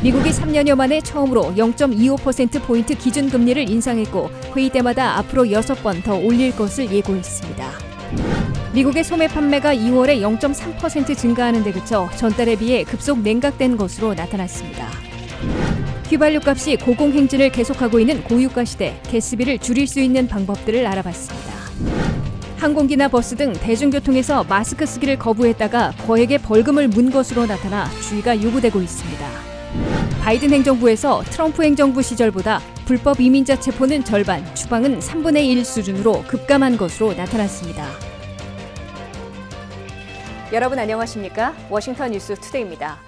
미국이 3년여 만에 처음으로 0.25%포인트 기준금리를 인상했고 회의 때마다 앞으로 6번 더 올릴 것을 예고했습니다. 미국의 소매 판매가 2월에 0.3% 증가하는 데 그쳐 전달에 비해 급속 냉각된 것으로 나타났습니다. 휘발유 값이 고공행진을 계속하고 있는 고유가 시대, 가스비를 줄일 수 있는 방법들을 알아봤습니다. 항공기나 버스 등 대중교통에서 마스크 쓰기를 거부했다가 거액의 벌금을 문 것으로 나타나 주의가 요구되고 있습니다. 바이든 행정부에서 트럼프 행정부 시절보다 불법 이민자 체포는 절반, 추방은 3분의 1 수준으로 급감한 것으로 나타났습니다. 여러분 안녕하십니까? 워싱턴 뉴스 투데이입니다.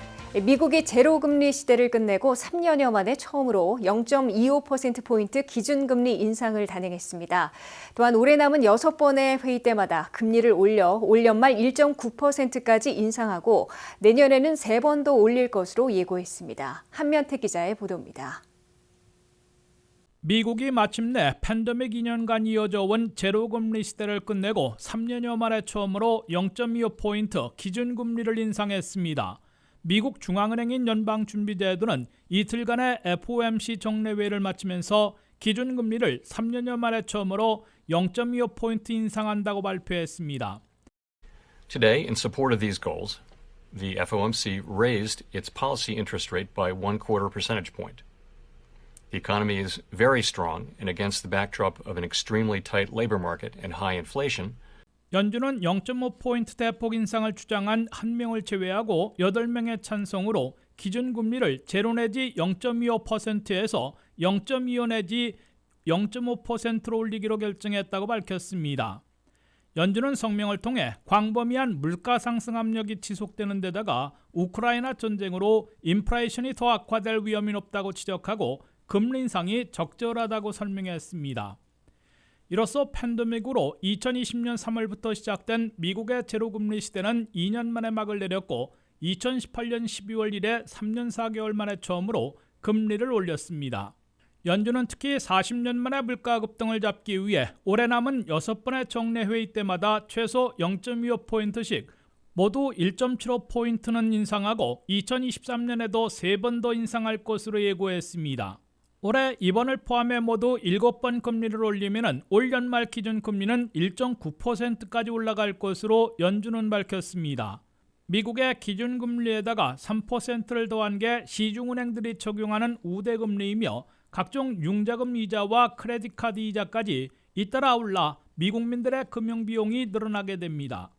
미국이 제로금리 시대를 끝내고 3년여 만에 처음으로 0.25%포인트 기준금리 인상을 단행했습니다. 또한 올해 남은 6번의 회의 때마다 금리를 올려 올 연말 1.9%까지 인상하고 내년에는 3번 더 올릴 것으로 예고했습니다. 한면택 기자의 보도입니다. 미국이 마침내 팬데믹 2년간 이어져 온 제로금리 시대를 끝내고 3년여 만에 처음으로 0.25포인트 기준금리를 인상했습니다. 미국 중앙은행인 연방준비제도는 이틀간의 FOMC 정례회의를 마치면서 기준금리를 3년여 만에 처음으로 0.25포인트 인상한다고 발표했습니다. Today, in support of these goals, the FOMC raised its policy interest rate by 1/4 percentage point. The economy is very strong, and against the backdrop of an extremely tight labor market and high inflation, 연준은 0.5포인트 대폭 인상을 주장한 1명을 제외하고 8명의 찬성으로 기준금리를 제로 내지 0.25%에서 0.25 내지 0.5%로 올리기로 결정했다고 밝혔습니다. 연준은 성명을 통해 광범위한 물가 상승 압력이 지속되는 데다가 우크라이나 전쟁으로 인플레이션이 더 악화될 위험이 높다고 지적하고 금리 인상이 적절하다고 설명했습니다. 이로써 팬데믹으로 2020년 3월부터 시작된 미국의 제로금리 시대는 2년 만에 막을 내렸고 2018년 12월 이래 3년 4개월 만에 처음으로 금리를 올렸습니다. 연준은 특히 40년 만에 물가 급등을 잡기 위해 올해 남은 6번의 정례회의 때마다 최소 0.25포인트씩 모두 1.75포인트는 인상하고 2023년에도 3번 더 인상할 것으로 예고했습니다. 올해 이번을 포함해 모두 7번 금리를 올리면 올 연말 기준 금리는 1.9%까지 올라갈 것으로 연준은 밝혔습니다. 미국의 기준금리에다가 3%를 더한 게 시중은행들이 적용하는 우대금리이며 각종 융자금 이자와 크레딧카드 이자까지 잇따라 올라 미국민들의 금융비용이 늘어나게 됩니다.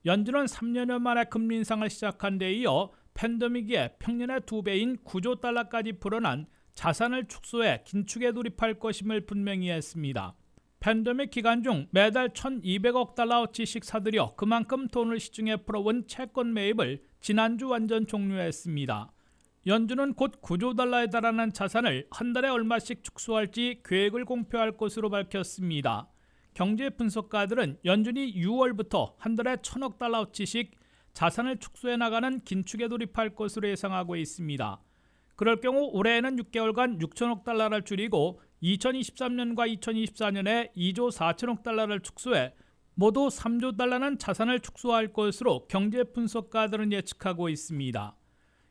연준은 3년여 만에 금리 인상을 시작한 데 이어 팬데믹에 평년의 2배인 9조 달러까지 불어난 자산을 축소해 긴축에 돌입할 것임을 분명히 했습니다. 팬데믹 기간 중 매달 1,200억 달러어치씩 사들여 그만큼 돈을 시중에 풀어온 채권 매입을 지난주 완전 종료했습니다. 연준은 곧 9조 달러에 달하는 자산을 한 달에 얼마씩 축소할지 계획을 공표할 것으로 밝혔습니다. 경제 분석가들은 연준이 6월부터 한 달에 1,000억 달러어치씩 자산을 축소해 나가는 긴축에 돌입할 것으로 예상하고 있습니다. 그럴 경우 올해에는 6개월간 6천억 달러를 줄이고 2023년과 2024년에 2조 4천억 달러를 축소해 모두 3조 달러는 자산을 축소할 것으로 경제 분석가들은 예측하고 있습니다.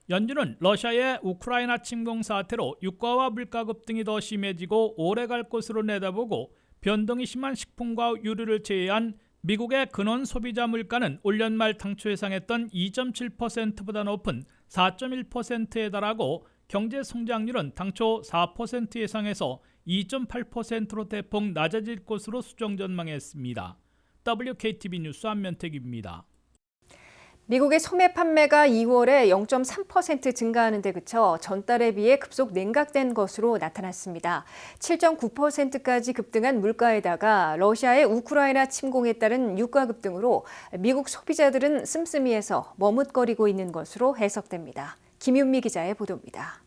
연준은 러시아의 우크라이나 침공 사태로 유가와 물가 급등이 더 심해지고 오래 갈 것으로 내다보고 변동이 심한 식품과 유류를 제외한 미국의 근원 소비자 물가는 올 연말 당초 예상했던 2.7%보다 높은 4.1%에 달하고 경제 성장률은 당초 4% 예상에서 2.8%로 대폭 낮아질 것으로 수정 전망했습니다. WKTV 뉴스 한면택입니다. 미국의 소매 판매가 2월에 0.3% 증가하는 데 그쳐 전달에 비해 급속 냉각된 것으로 나타났습니다. 7.9%까지 급등한 물가에다가 러시아의 우크라이나 침공에 따른 유가 급등으로 미국 소비자들은 씀씀이해서 머뭇거리고 있는 것으로 해석됩니다. 김윤미 기자의 보도입니다.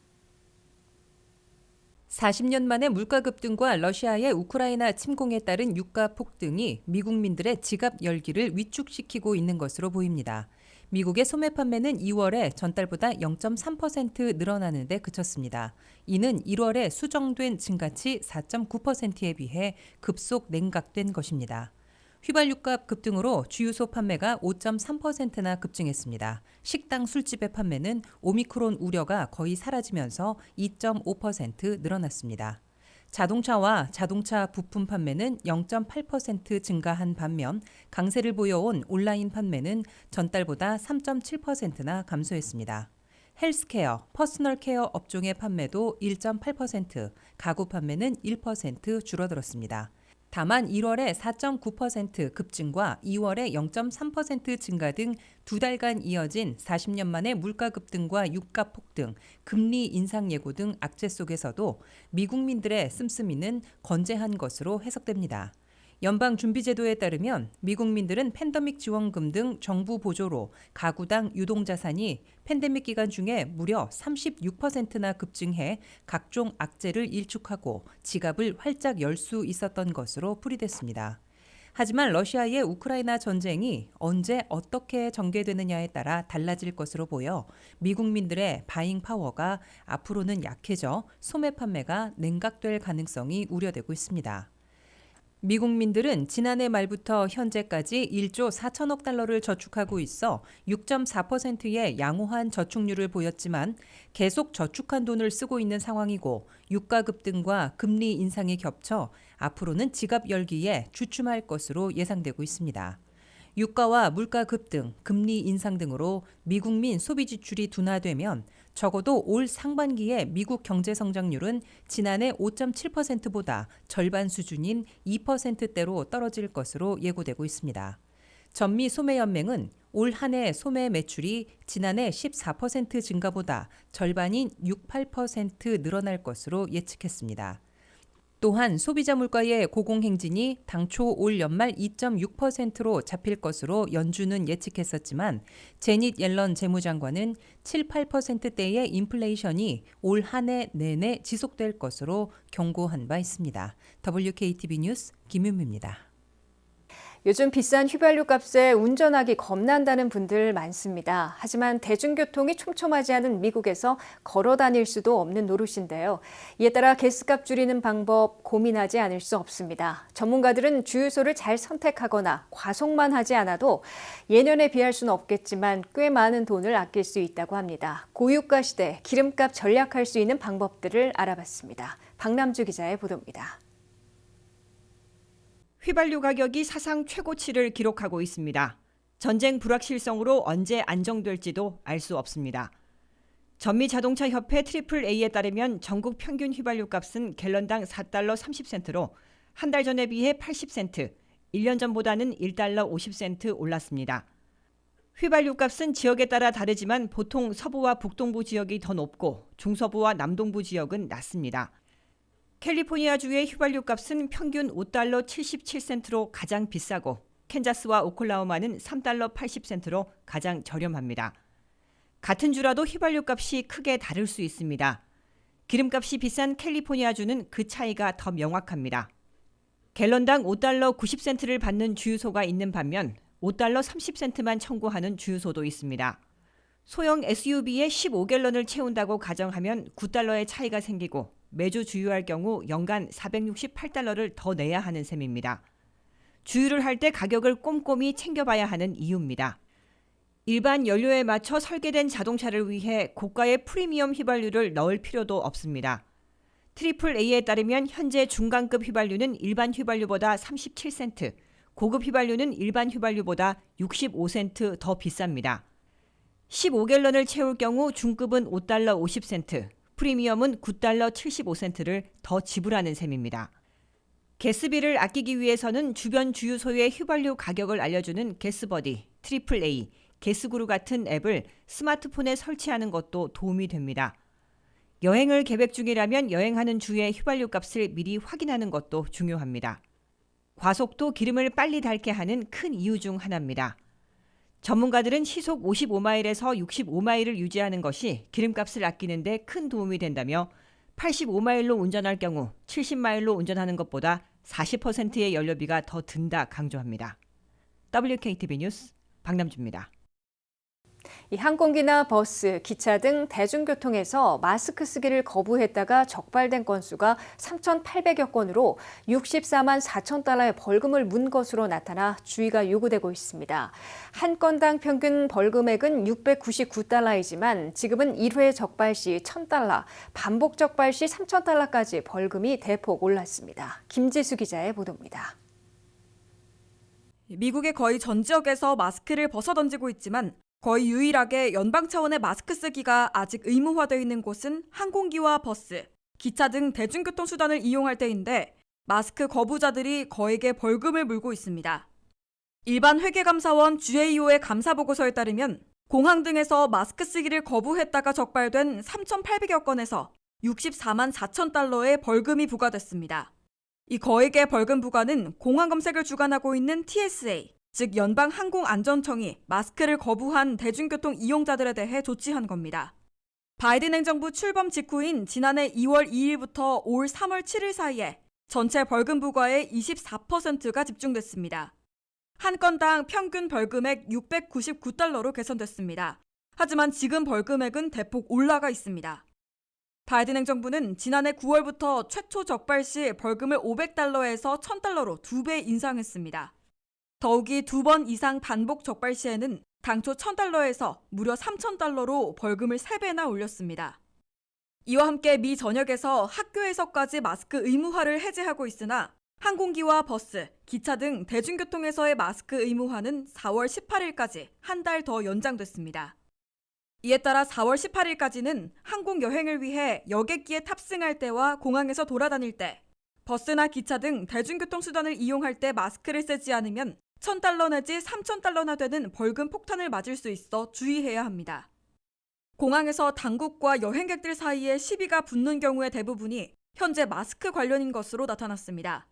40년 만에 물가 급등과 러시아의 우크라이나 침공에 따른 유가 폭등이 미국민들의 지갑 열기를 위축시키고 있는 것으로 보입니다. 미국의 소매 판매는 2월에 전달보다 0.3% 늘어나는 데 그쳤습니다. 이는 1월에 수정된 증가치 4.9%에 비해 급속 냉각된 것입니다. 휘발유값 급등으로 주유소 판매가 5.3%나 급증했습니다. 식당, 술집의 판매는 오미크론 우려가 거의 사라지면서 2.5% 늘어났습니다. 자동차와 자동차 부품 판매는 0.8% 증가한 반면 강세를 보여온 온라인 판매는 전달보다 3.7%나 감소했습니다. 헬스케어, 퍼스널 케어 업종의 판매도 1.8%, 가구 판매는 1% 줄어들었습니다. 다만 1월에 4.9% 급증과 2월에 0.3% 증가 등 두 달간 이어진 40년 만의 물가 급등과 유가 폭등, 금리 인상 예고 등 악재 속에서도 미국민들의 씀씀이는 건재한 것으로 해석됩니다. 연방준비제도에 따르면 미국민들은 팬데믹 지원금 등 정부 보조로 가구당 유동자산이 팬데믹 기간 중에 무려 36%나 급증해 각종 악재를 일축하고 지갑을 활짝 열 수 있었던 것으로 풀이됐습니다. 하지만 러시아의 우크라이나 전쟁이 언제 어떻게 전개되느냐에 따라 달라질 것으로 보여 미국민들의 바잉 파워가 앞으로는 약해져 소매 판매가 냉각될 가능성이 우려되고 있습니다. 미국민들은 지난해 말부터 현재까지 1조 4천억 달러를 저축하고 있어 6.4%의 양호한 저축률을 보였지만 계속 저축한 돈을 쓰고 있는 상황이고 유가 급등과 금리 인상이 겹쳐 앞으로는 지갑 열기에 주춤할 것으로 예상되고 있습니다. 유가와 물가 급등, 금리 인상 등으로 미국민 소비 지출이 둔화되면 적어도 올 상반기에 미국 경제 성장률은 지난해 5.7%보다 절반 수준인 2%대로 떨어질 것으로 예고되고 있습니다. 전미 소매연맹은 올 한 해 소매 매출이 지난해 14% 증가보다 절반인 6~8% 늘어날 것으로 예측했습니다. 또한 소비자 물가의 고공행진이 당초 올 연말 2.6%로 잡힐 것으로 연준은 예측했었지만 제닛 옐런 재무장관은 7~8%대의 인플레이션이 올 한 해 내내 지속될 것으로 경고한 바 있습니다. WKTV 뉴스 김윤미입니다. 요즘 비싼 휘발유 값에 운전하기 겁난다는 분들 많습니다. 하지만 대중교통이 촘촘하지 않은 미국에서 걸어 다닐 수도 없는 노릇인데요. 이에 따라 가스값 줄이는 방법 고민하지 않을 수 없습니다. 전문가들은 주유소를 잘 선택하거나 과속만 하지 않아도 예년에 비할 수는 없겠지만 꽤 많은 돈을 아낄 수 있다고 합니다. 고유가 시대 기름값 절약할 수 있는 방법들을 알아봤습니다. 박남주 기자의 보도입니다. 휘발유 가격이 사상 최고치를 기록하고 있습니다. 전쟁 불확실성으로 언제 안정될지도 알 수 없습니다. 전미자동차협회 AAA에 따르면 전국 평균 휘발유 값은 갤런당 4달러 30센트로 한 달 전에 비해 80센트, 1년 전보다는 1달러 50센트 올랐습니다. 휘발유 값은 지역에 따라 다르지만 보통 서부와 북동부 지역이 더 높고 중서부와 남동부 지역은 낮습니다. 캘리포니아주의 휘발유 값은 평균 5달러 77센트로 가장 비싸고 캔자스와 오클라호마는 3달러 80센트로 가장 저렴합니다. 같은 주라도 휘발유 값이 크게 다를 수 있습니다. 기름값이 비싼 캘리포니아주는 그 차이가 더 명확합니다. 갤런당 5달러 90센트를 받는 주유소가 있는 반면 5달러 30센트만 청구하는 주유소도 있습니다. 소형 SUV에 15갤런을 채운다고 가정하면 9달러의 차이가 생기고 매주 주유할 경우 연간 468달러를 더 내야 하는 셈입니다. 주유를 할 때 가격을 꼼꼼히 챙겨봐야 하는 이유입니다. 일반 연료에 맞춰 설계된 자동차를 위해 고가의 프리미엄 휘발유를 넣을 필요도 없습니다. AAA에 따르면 현재 중간급 휘발유는 일반 휘발유보다 37센트, 고급 휘발유는 일반 휘발유보다 65센트 더 비쌉니다. 15갤런을 채울 경우 중급은 5달러 50센트, 프리미엄은 9달러 75센트를 더 지불하는 셈입니다. 가스비를 아끼기 위해서는 주변 주유소의 휘발유 가격을 알려주는 가스버디, AAA, 가스구루 같은 앱을 스마트폰에 설치하는 것도 도움이 됩니다. 여행을 계획 중이라면 여행하는 주의 휘발유 값을 미리 확인하는 것도 중요합니다. 과속도 기름을 빨리 닳게 하는 큰 이유 중 하나입니다. 전문가들은 시속 55마일에서 65마일을 유지하는 것이 기름값을 아끼는 데 큰 도움이 된다며 85마일로 운전할 경우 70마일로 운전하는 것보다 40%의 연료비가 더 든다 강조합니다. WKTV 뉴스 박남주입니다. 이 항공기나 버스, 기차 등 대중교통에서 마스크 쓰기를 거부했다가 적발된 건수가 3,800여 건으로 64만 4천 달러의 벌금을 문 것으로 나타나 주의가 요구되고 있습니다. 한 건당 평균 벌금액은 699달러이지만 지금은 1회 적발 시 1,000달러, 반복 적발 시 3,000달러까지 벌금이 대폭 올랐습니다. 김지수 기자의 보도입니다. 미국의 거의 전 지역에서 마스크를 벗어던지고 있지만 거의 유일하게 연방 차원의 마스크 쓰기가 아직 의무화되어 있는 곳은 항공기와 버스, 기차 등 대중교통 수단을 이용할 때인데 마스크 거부자들이 거액의 벌금을 물고 있습니다. 일반 회계감사원 GAO의 감사보고서에 따르면 공항 등에서 마스크 쓰기를 거부했다가 적발된 3,800여 건에서 64만 4천 달러의 벌금이 부과됐습니다. 이 거액의 벌금 부과는 공항 검색을 주관하고 있는 TSA, 즉 연방항공안전청이 마스크를 거부한 대중교통 이용자들에 대해 조치한 겁니다. 바이든 행정부 출범 직후인 지난해 2월 2일부터 올 3월 7일 사이에 전체 벌금 부과의 24%가 집중됐습니다. 한 건당 평균 벌금액 699달러로 개선됐습니다. 하지만 지금 벌금액은 대폭 올라가 있습니다. 바이든 행정부는 지난해 9월부터 최초 적발 시 벌금을 500달러에서 1,000달러로 2배 인상했습니다. 더욱이 2번 이상 반복 적발 시에는 당초 1,000달러에서 무려 3,000달러로 벌금을 3배나 올렸습니다. 이와 함께 미 전역에서 학교에서까지 마스크 의무화를 해제하고 있으나 항공기와 버스, 기차 등 대중교통에서의 마스크 의무화는 4월 18일까지 한 달 더 연장됐습니다. 이에 따라 4월 18일까지는 항공 여행을 위해 여객기에 탑승할 때와 공항에서 돌아다닐 때, 버스나 기차 등 대중교통 수단을 이용할 때 마스크를 쓰지 않으면 1,000달러 내지 3,000달러나 되는 벌금 폭탄을 맞을 수 있어 주의해야 합니다. 공항에서 당국과 여행객들 사이에 시비가 붙는 경우의 대부분이 현재 마스크 관련인 것으로 나타났습니다.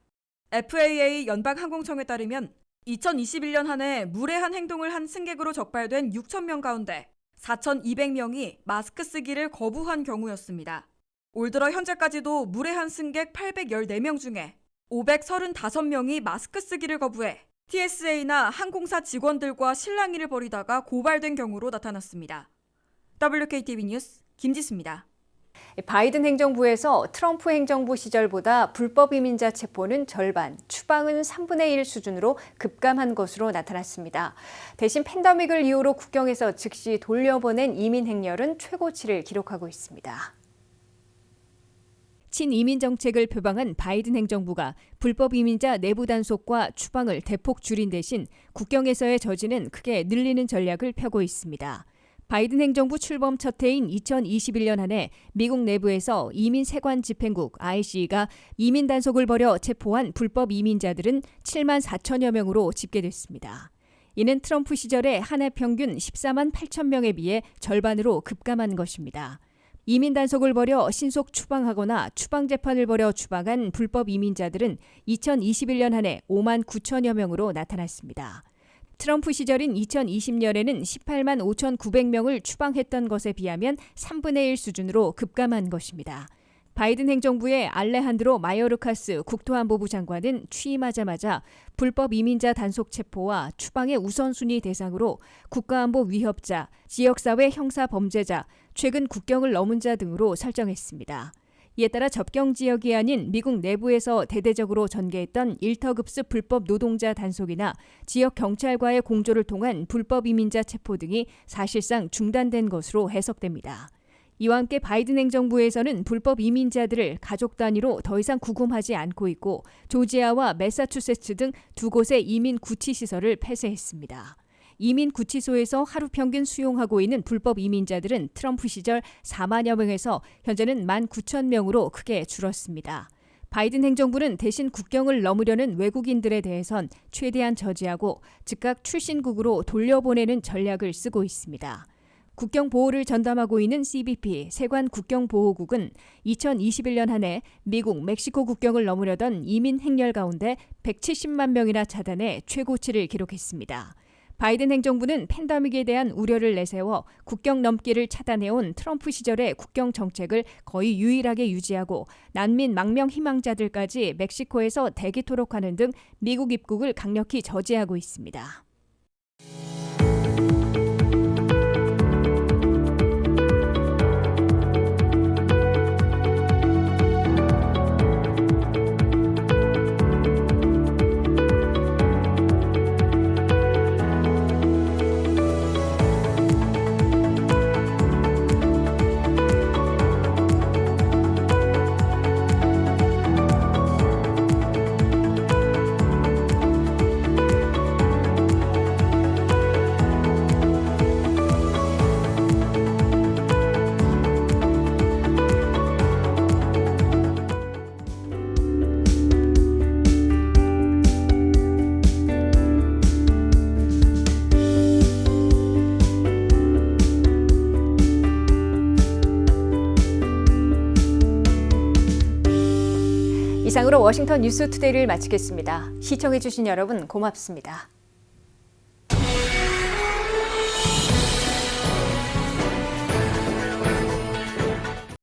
FAA 연방항공청에 따르면 2021년 한 해 무례한 행동을 한 승객으로 적발된 6,000명 가운데 4,200명이 마스크 쓰기를 거부한 경우였습니다. 올 들어 현재까지도 무례한 승객 814명 중에 535명이 마스크 쓰기를 거부해 TSA나 항공사 직원들과 실랑이를 벌이다가 고발된 경우로 나타났습니다. WKTV 뉴스 김지수입니다. 바이든 행정부에서 트럼프 행정부 시절보다 불법 이민자 체포는 절반, 추방은 3분의 1 수준으로 급감한 것으로 나타났습니다. 대신 팬데믹을 이유로 국경에서 즉시 돌려보낸 이민 행렬은 최고치를 기록하고 있습니다. 친이민 정책을 표방한 바이든 행정부가 불법 이민자 내부 단속과 추방을 대폭 줄인 대신 국경에서의 저지는 크게 늘리는 전략을 펴고 있습니다. 바이든 행정부 출범 첫 해인 2021년 한 해 미국 내부에서 이민 세관 집행국 ICE가 이민 단속을 벌여 체포한 불법 이민자들은 7만 4천여 명으로 집계됐습니다. 이는 트럼프 시절의 한 해 평균 14만 8천 명에 비해 절반으로 급감한 것입니다. 이민 단속을 벌여 신속 추방하거나 추방 재판을 벌여 추방한 불법 이민자들은 2021년 한 해 5만 9천여 명으로 나타났습니다. 트럼프 시절인 2020년에는 18만 5,900명을 추방했던 것에 비하면 3분의 1 수준으로 급감한 것입니다. 바이든 행정부의 알레한드로 마요르카스 국토안보부 장관은 취임하자마자 불법 이민자 단속 체포와 추방의 우선순위 대상으로 국가안보 위협자, 지역사회 형사 범죄자, 최근 국경을 넘은 자 등으로 설정했습니다. 이에 따라 접경 지역이 아닌 미국 내부에서 대대적으로 전개했던 일터급습 불법 노동자 단속이나 지역 경찰과의 공조를 통한 불법 이민자 체포 등이 사실상 중단된 것으로 해석됩니다. 이와 함께 바이든 행정부에서는 불법 이민자들을 가족 단위로 더 이상 구금하지 않고 있고 조지아와 매사추세츠 등 두 곳의 이민 구치시설을 폐쇄했습니다. 이민 구치소에서 하루 평균 수용하고 있는 불법 이민자들은 트럼프 시절 4만여 명에서 현재는 19,000명으로 크게 줄었습니다. 바이든 행정부는 대신 국경을 넘으려는 외국인들에 대해선 최대한 저지하고 즉각 출신국으로 돌려보내는 전략을 쓰고 있습니다. 국경 보호를 전담하고 있는 CBP 세관 국경보호국은 2021년 한 해 미국, 멕시코 국경을 넘으려던 이민 행렬 가운데 170만 명이나 차단해 최고치를 기록했습니다. 바이든 행정부는 팬데믹에 대한 우려를 내세워 국경 넘기를 차단해온 트럼프 시절의 국경 정책을 거의 유일하게 유지하고 난민 망명 희망자들까지 멕시코에서 대기토록 하는 등 미국 입국을 강력히 저지하고 있습니다. 이상으로 워싱턴 뉴스투데이를 마치겠습니다. 시청해주신 여러분 고맙습니다.